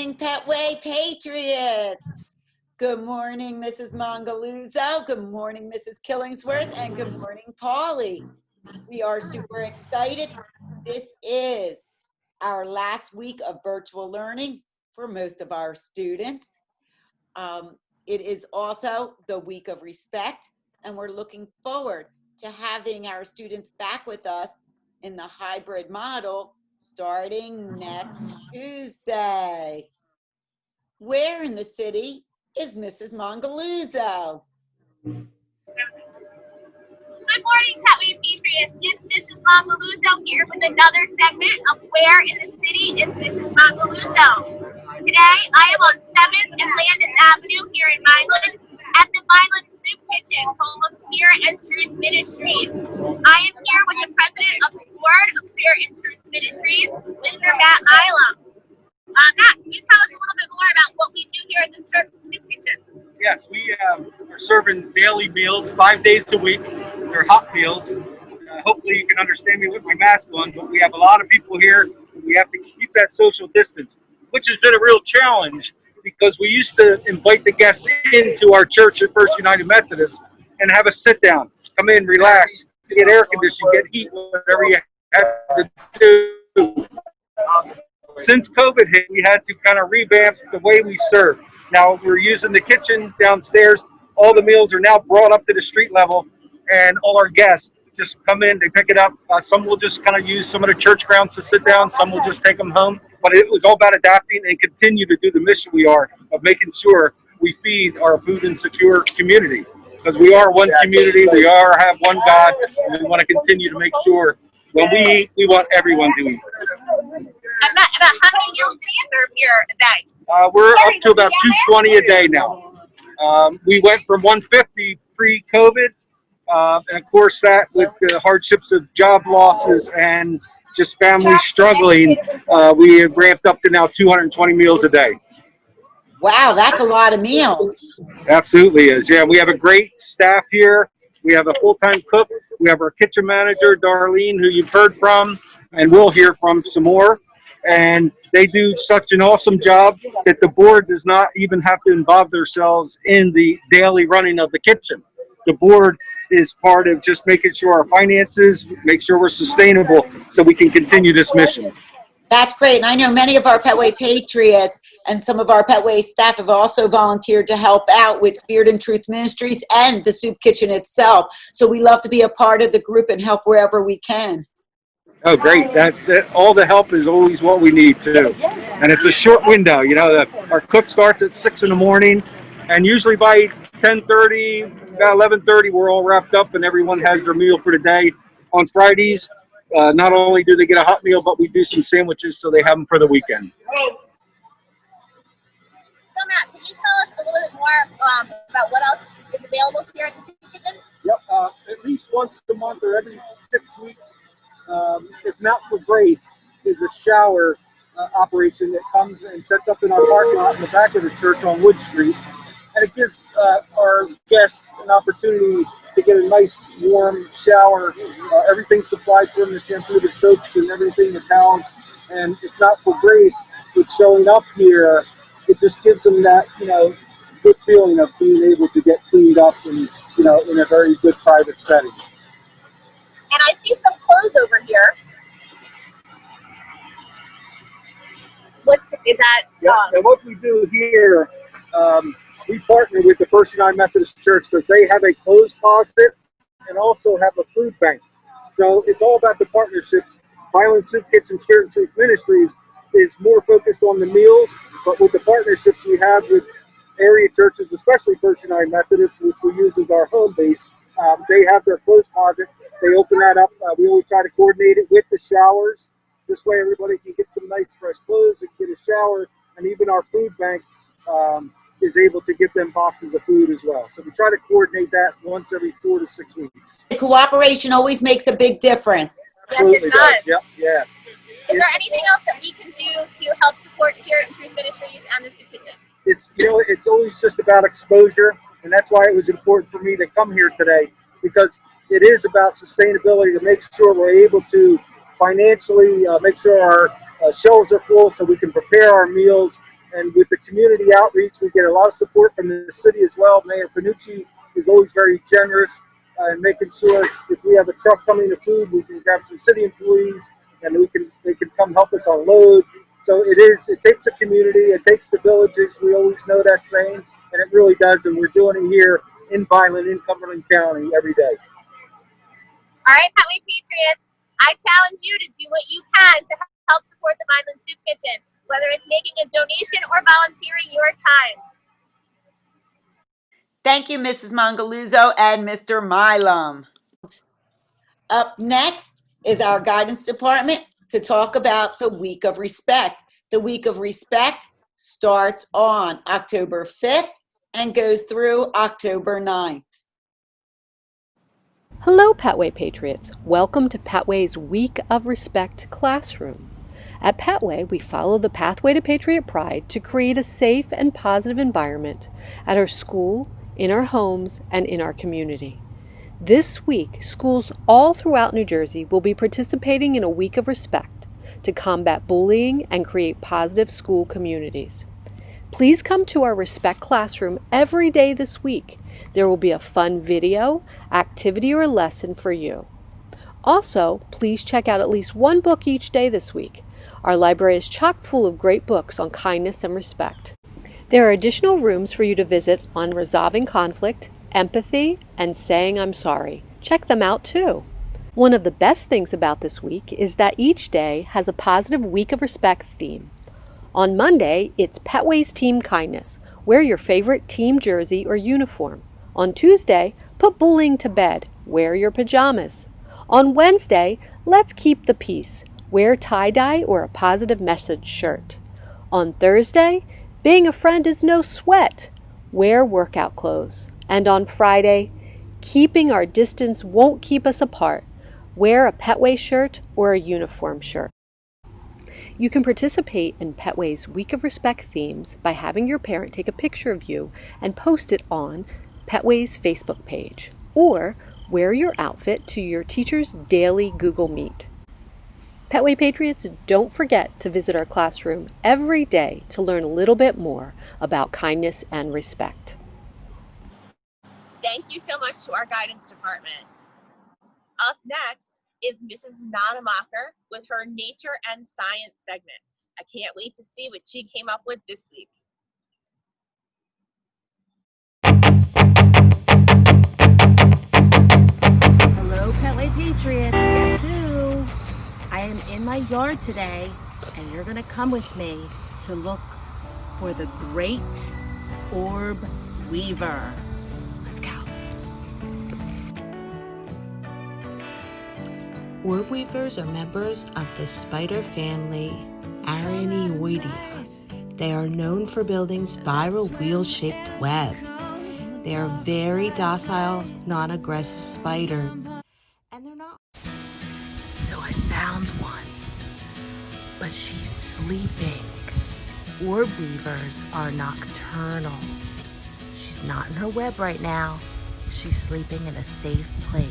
morning, Petway Patriots. Good morning, Mrs. Mongaluzzo. Good morning, Mrs. Killingsworth. And good morning, Polly. We are super excited. This is our last week of virtual learning for most of our students. It is also the week of respect, and we're looking forward to having our students back with us in the hybrid model starting next Tuesday. Where in the city is Mrs. Mongaluzzo? Good morning, Petway Patriots. It's Mrs. Mongaluzzo here with another segment of Where in the City is Mrs. Mongaluzzo. Today, I am on 7th and Landis Avenue here in Milan at the Milan Soup Kitchen, home of Spirit and Truth Ministries. I am here with the president of the board of Spirit and Truth Ministries, Mr. Matt Milam. Matt, can you tell us a little bit more about what we do here at the Soup Kitchen? Yes, we are serving daily meals 5 days a week. They're hot meals. Hopefully you can understand me with my mask on, but we have a lot of people here. We have to keep that social distance, which has been a real challenge because we used to invite the guests into our church at First United Methodist and have a sit down, come in, relax, get air conditioning, get heat, whatever you have to do. Since COVID hit, we had to kind of revamp the way we serve. Now we're using the kitchen downstairs. All the meals are now brought up to the street level, and all our guests just come in, they pick it up. Some will just kind of use some of the church grounds to sit down. Some will just take them home. But it was all about adapting and continue to do the mission we are of making sure we feed our food insecure community. Because we are one community, we have one God, and we want to continue to make sure when we eat, we want everyone to eat. And Matt, about how many meals do you serve here a day? We're up to about 220 a day now. We went from 150 pre-COVID, and of course that with the hardships of job losses and just families struggling, we have ramped up to now 220 meals a day. Wow, that's a lot of meals. Absolutely is. Yeah, we have a great staff here. We have a full-time cook. We have our kitchen manager, Darlene, who you've heard from, and we'll hear from some more. And they do such an awesome job that the board does not even have to involve themselves in the daily running of the kitchen. The board is part of just making sure our finances, make sure we're sustainable so we can continue this mission. That's great. And I know many of our Petway Patriots and some of our Petway staff have also volunteered to help out with Spirit and Truth Ministries and the Soup Kitchen itself. So we love to be a part of the group and help wherever we can. Oh, great. That all the help is always what we need, too. And it's a short window. You know, our cook starts at 6 in the morning, and usually by 10:30, about 11:30, we're all wrapped up and everyone has their meal for the day. On Fridays, not only do they get a hot meal, but we do some sandwiches so they have them for the weekend. So, Matt, can you tell us a little bit more about what else is available here at the Soup Kitchen? Yep. At least once a month or every 6 weeks. If Mount for Grace is a shower operation that comes and sets up in our parking lot in the back of the church on Wood Street, and it gives our guests an opportunity to get a nice warm shower. Everything's supplied for them, the shampoo, the soaps, and everything, the towels. And if Not for Grace with showing up here, it just gives them that, good feeling of being able to get cleaned up and, in a very good private setting. And I see some clothes over here. Is that? Yeah, and what we do here, we partner with the First United Methodist Church because they have a clothes closet and also have a food bank. So it's all about the partnerships. Violent Soup Kitchen, Spirit and Truth Ministries is more focused on the meals, but with the partnerships we have with area churches, especially First United Methodist, which we use as our home base, they have their clothes closet. They open that up. We always try to coordinate it with the showers. This way everybody can get some nice fresh clothes and get a shower. And even our food bank is able to get them boxes of food as well. So we try to coordinate that once every 4 to 6 weeks. The cooperation always makes a big difference. Absolutely yes, it does. Yep, yeah. Is there anything else that we can do to help support Spirit and Truth Ministries and the Soup Kitchen? It's always just about exposure. And that's why it was important for me to come here today, because it is about sustainability to make sure we're able to financially make sure our shelves are full so we can prepare our meals And with the community outreach, we get a lot of support from the city as well. Mayor Panucci is always very generous in making sure if we have a truck coming to food, we can grab some city employees and they can come help us unload. So it takes the community, it takes the villages. We always know that saying, and it really does. And we're doing it here in Vineland, in Cumberland County every day. All right, Petway Patriots, I challenge you to do what you can to help support the Vineland Soup Kitchen, whether it's making a donation or volunteering your time. Thank you, Mrs. Mongaluzzo and Mr. Milam. Up next is our guidance department to talk about the Week of Respect. The Week of Respect starts on October 5th and goes through October 9th. Hello, Petway Patriots. Welcome to Petway's Week of Respect classroom. At Petway, we follow the pathway to Patriot Pride to create a safe and positive environment at our school, in our homes, and in our community. This week, schools all throughout New Jersey will be participating in a week of respect to combat bullying and create positive school communities. Please come to our Respect classroom every day this week. There will be a fun video, activity, or lesson for you. Also, please check out at least one book each day this week. Our library is chock full of great books on kindness and respect. There are additional rooms for you to visit on resolving conflict, empathy, and saying I'm sorry. Check them out too. One of the best things about this week is that each day has a positive Week of Respect theme. On Monday, it's Petway's Team Kindness. Wear your favorite team jersey or uniform. On Tuesday, put bullying to bed. Wear your pajamas. On Wednesday, let's keep the peace. Wear tie-dye or a positive message shirt. On Thursday, being a friend is no sweat. Wear workout clothes. And on Friday, keeping our distance won't keep us apart. Wear a Petway shirt or a uniform shirt. You can participate in Petway's Week of Respect themes by having your parent take a picture of you and post it on Petway's Facebook page, or wear your outfit to your teacher's daily Google Meet. Petway Patriots, don't forget to visit our classroom every day to learn a little bit more about kindness and respect. Thank you so much to our guidance department. Up next is Mrs. Nonamacher with her Nature and Science segment. I can't wait to see what she came up with this week. Hello, Petway Patriots. Guess who? I am in my yard today, and you're going to come with me to look for the great orb weaver. Let's go. Orb weavers are members of the spider family Araneoidea. They are known for building spiral wheel-shaped webs. They are very docile, non-aggressive spiders, and they're not. So I found one, but she's sleeping. Orb weavers are nocturnal. She's not in her web right now. She's sleeping in a safe place.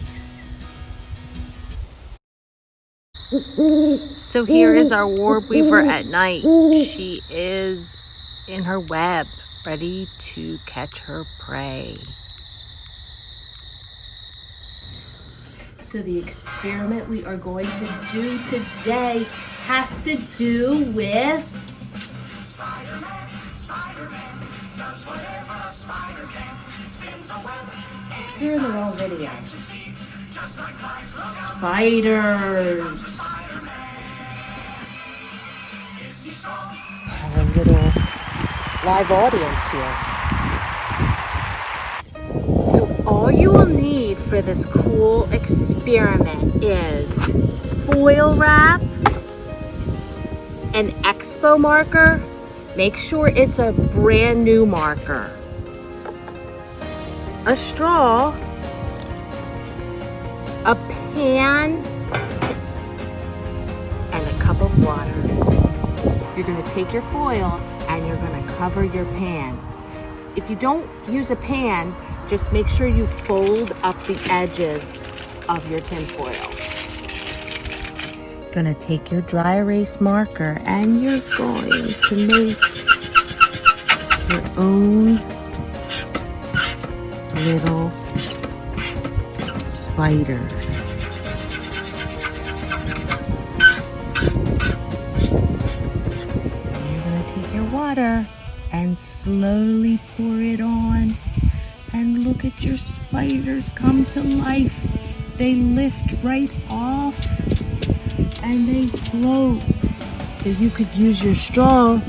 So here is our orb weaver at night. She is in her web, ready to catch her prey. So the experiment we are going to do today has to do with you're in the wrong video. Spiders. Have a little live audience here. So all you will need for this cool experiment is foil wrap, an expo marker. Make sure it's a brand new marker. A straw, a pan, and a cup of water. You're going to take your foil and you're going to cover your pan. If you don't use a pan, just make sure you fold up the edges of your tin foil. Gonna take your dry erase marker and you're going to make your own little spiders. You're going to take your water and slowly pour it on. And look at your spiders come to life. They lift right off and they float. If you could use your straw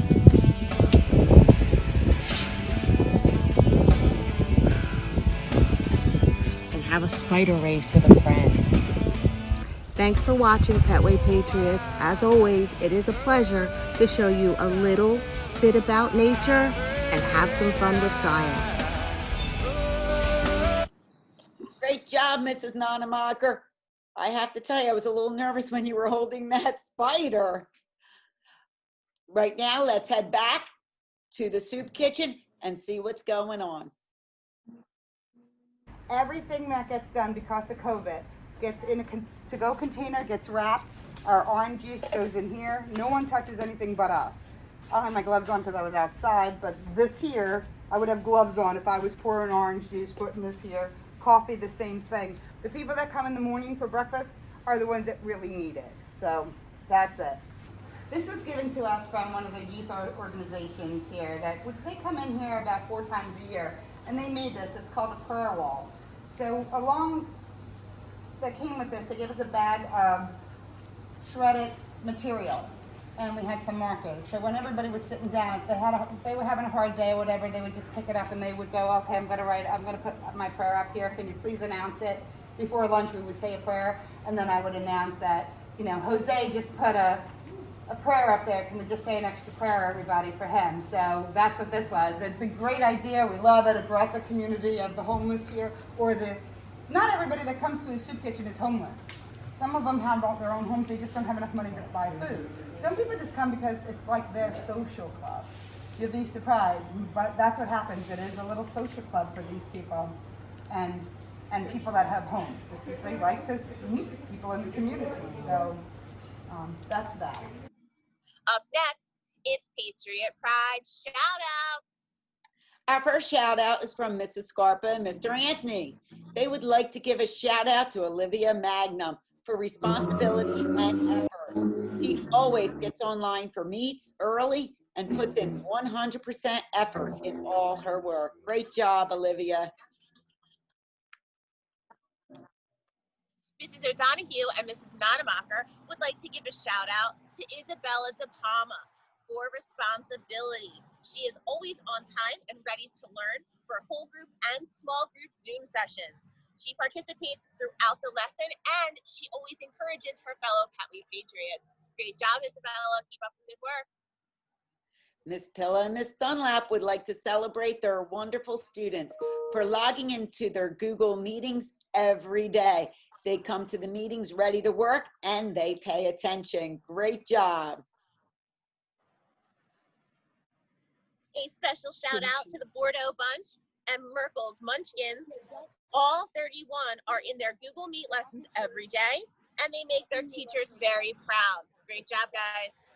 and have a spider race with a friend. Thanks for watching Petway Patriots. As always, it is a pleasure to show you a little bit about nature and have some fun with science. Great job, Mrs. Nonemacher. I have to tell you, I was a little nervous when you were holding that spider. Right now, let's head back to the soup kitchen and see what's going on. Everything that gets done because of COVID gets in a to-go container, gets wrapped. Our orange juice goes in here. No one touches anything but us. I don't have my gloves on because I was outside, but this here, I would have gloves on if I was pouring orange juice, putting this here. Coffee, the same thing. The people that come in the morning for breakfast are the ones that really need it. So that's it. This was given to us from one of the youth organizations here they come in here about 4 times a year, and they made this. It's called a prayer wall. So that came with this, they gave us a bag of shredded material, and we had some markers. So when everybody was sitting down, if they were having a hard day or whatever, they would just pick it up and they would go, okay, I'm gonna put my prayer up here. Can you please announce it? Before lunch, we would say a prayer, and then I would announce that, Jose just put a prayer up there. Can we just say an extra prayer, everybody, for him? So that's what this was. It's a great idea. We love it. It brought the community of the homeless here, not everybody that comes to a soup kitchen is homeless. Some of them have their own homes. They just don't have enough money to buy food. Some people just come because it's like their social club. You'll be surprised, but that's what happens. It is a little social club for these people and people that have homes. They like to meet people in the community. So that's that. Up next, it's Patriot Pride shout-outs. Our first shout out is from Mrs. Scarpa and Mr. Anthony. They would like to give a shout out to Olivia Magnum for responsibility and effort. She always gets online for meets early and puts in 100% effort in all her work. Great job, Olivia. Mrs. O'Donoghue and Mrs. Nonemacher would like to give a shout out to Isabella De Palma for responsibility. She is always on time and ready to learn for whole group and small group Zoom sessions. She participates throughout the lesson, and she always encourages her fellow Petway Patriots. Great job, Isabella. Keep up the good work. Miss Pilla and Miss Dunlap would like to celebrate their wonderful students for logging into their Google meetings every day. They come to the meetings ready to work and they pay attention. Great job. A special shout out to the Bordeaux Bunch and Merkel's Munchkins. All 31 are in their Google Meet lessons every day, and they make their teachers very proud. Great job, guys.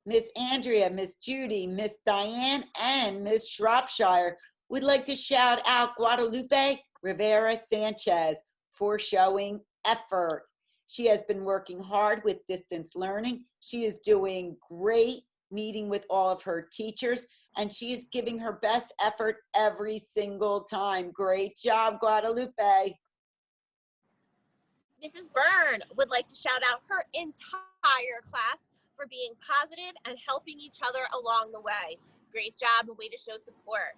Miss Andrea, Miss Judy, Miss Diane, and Miss Shropshire would like to shout out Guadalupe Rivera Sanchez for showing effort. She has been working hard with distance learning. She is doing great meeting with all of her teachers, and she is giving her best effort every single time. Great job, Guadalupe. Mrs. Byrne would like to shout out her entire class for being positive and helping each other along the way. Great job, a way to show support.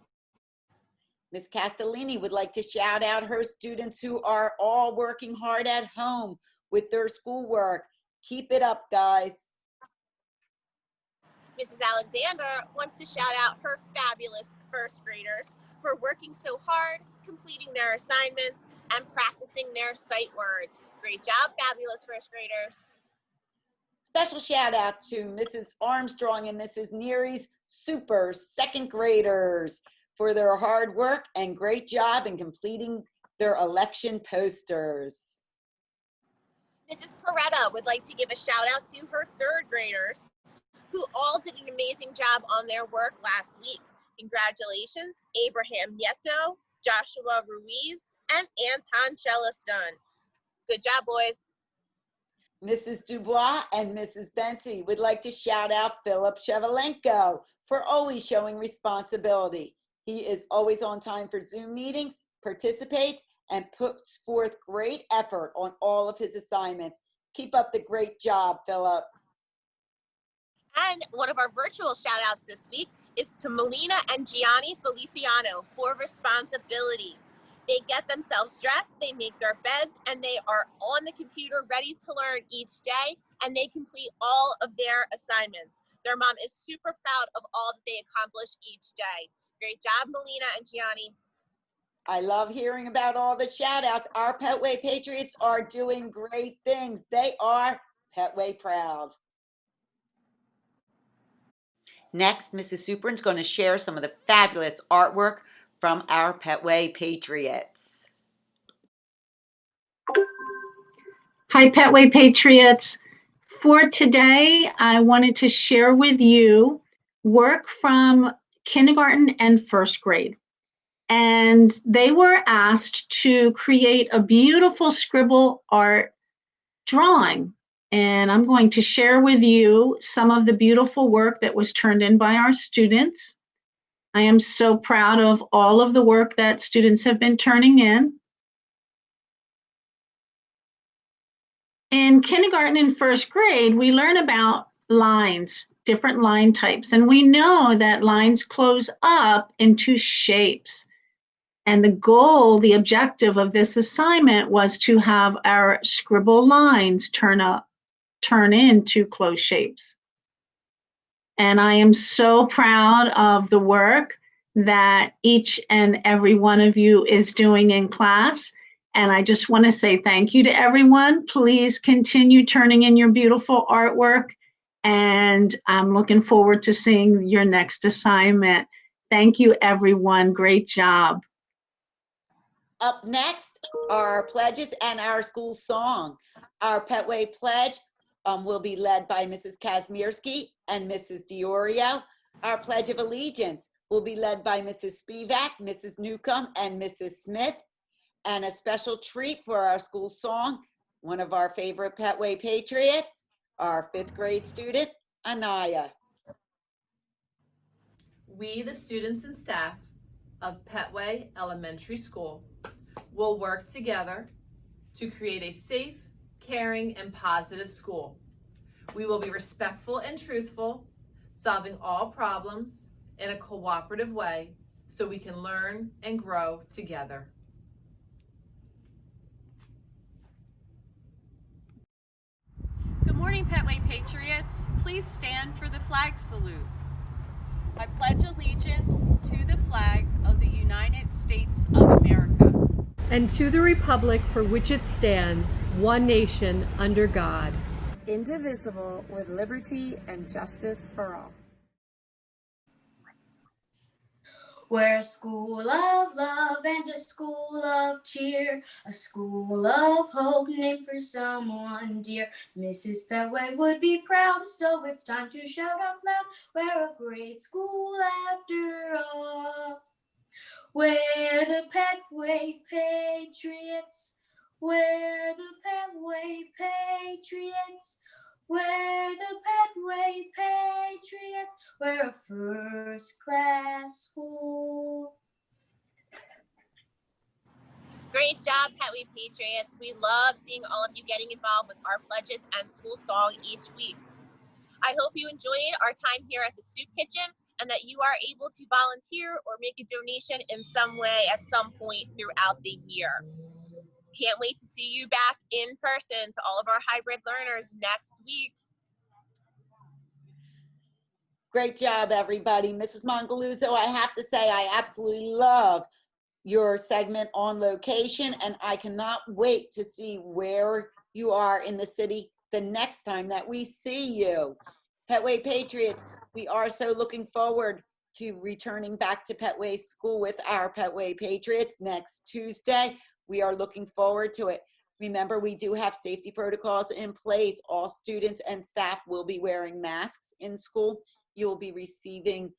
Ms. Castellini would like to shout out her students who are all working hard at home with their schoolwork. Keep it up, guys. Mrs. Alexander wants to shout out her fabulous first graders for working so hard, completing their assignments, and practicing their sight words. Great job, fabulous first graders. Special shout out to Mrs. Armstrong and Mrs. Neary's super second graders for their hard work and great job in completing their election posters. Mrs. Peretta would like to give a shout out to her third graders who all did an amazing job on their work last week. Congratulations, Abraham Nieto, Joshua Ruiz, and Anton Shelliston. Good job, boys. Mrs. Dubois and Mrs. Bensi would like to shout out Philip Shevelenko for always showing responsibility. He is always on time for Zoom meetings, participates, and puts forth great effort on all of his assignments. Keep up the great job, Philip. And one of our virtual shout outs this week is to Melina and Gianni Feliciano for responsibility. They get themselves dressed, they make their beds, and they are on the computer ready to learn each day, and they complete all of their assignments. Their mom is super proud of all that they accomplish each day. Great job, Melina and Gianni. I love hearing about all the shout outs. Our Petway Patriots are doing great things. They are Petway proud. Next, Mrs. Superin's going to share some of the fabulous artwork from our Petway Patriots. Hi, Petway Patriots. For today, I wanted to share with you work from kindergarten and first grade. And they were asked to create a beautiful scribble art drawing. And I'm going to share with you some of the beautiful work that was turned in by our students. I am so proud of all of the work that students have been turning in. In kindergarten and first grade, we learn about lines, different line types, and we know that lines close up into shapes. And the goal, the objective of this assignment was to have our scribble lines turn into closed shapes. And I am so proud of the work that each and every one of you is doing in class. And I just want to say thank you to everyone. Please continue turning in your beautiful artwork. And I'm looking forward to seeing your next assignment. Thank you, everyone. Great job. Up next are our pledges and our school song. Our Petway pledge will be led by Mrs. Kazmierski and Mrs. Diorio. Our Pledge of Allegiance will be led by Mrs. Spivak, Mrs. Newcomb, and Mrs. Smith. And a special treat for our school song, one of our favorite Petway Patriots, our 5th grade student, Anaya. We, the students and staff of Petway Elementary School, will work together to create a safe, caring, and positive school. We will be respectful and truthful, solving all problems in a cooperative way so we can learn and grow together. Good morning, Petway Patriots. Please stand for the flag salute. I pledge allegiance to the flag of the United States of America and to the republic for which it stands, one nation, under God, indivisible, with liberty and justice for all. We're a school of love and a school of cheer, a school of hope named for someone dear. Mrs. Petway would be proud, so it's time to shout out loud. We're a great school after all. We're the Petway Patriots. We're the Petway Patriots. We're the Petway Patriots. We're a first-class school. Great job, Petway Patriots. We love seeing all of you getting involved with our pledges and school song each week. I hope you enjoyed our time here at the Soup Kitchen and that you are able to volunteer or make a donation in some way at some point throughout the year. Can't wait to see you back in person to all of our hybrid learners next week. Great job, everybody. Mrs. Mongaluzzo, I have to say, I absolutely love your segment on location, and I cannot wait to see where you are in the city the next time that we see you. Petway Patriots, we are so looking forward to returning back to Petway School with our Petway Patriots next Tuesday. We are looking forward to it. Remember, we do have safety protocols in place. All students and staff will be wearing masks in school. You'll be receiving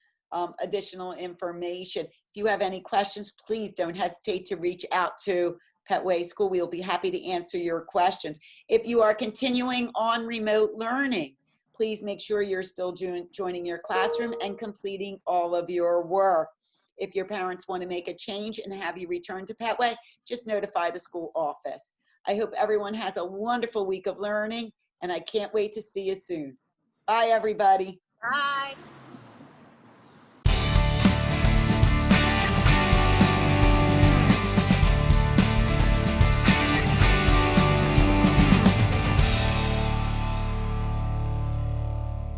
additional information. If you have any questions, please don't hesitate to reach out to Petway School. We'll be happy to answer your questions. If you are continuing on remote learning, please make sure you're still joining your classroom and completing all of your work. If your parents want to make a change and have you return to Petway, just notify the school office. I hope everyone has a wonderful week of learning, and I can't wait to see you soon. Bye, everybody. Bye.